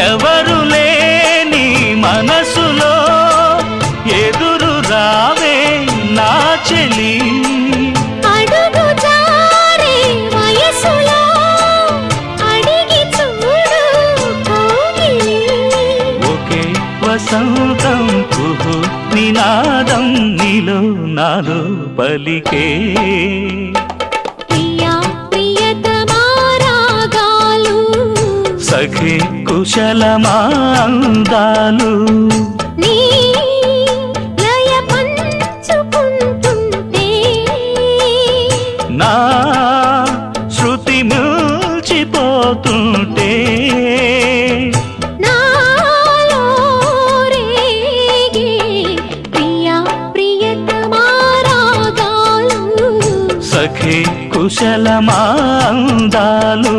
ఎవరు లేని మనసులో ఎదురు రావే నా చెలి అడుగు జారే వయసులో అడిగి చూడు కోగిలి ఒకే వసంతం కుహు నినాదం నీలో నాలో పలికే ప్రియా ప్రియతమా రాగాలు సఖి కుశలమా అందాలు నీ లయ పంచుకుంటుంటే నా శృతి మిల్చిపోతుంటే నాలో రేగే ప్రియా ప్రియతమా రాగాలు సఖి కుశలమా అందాలు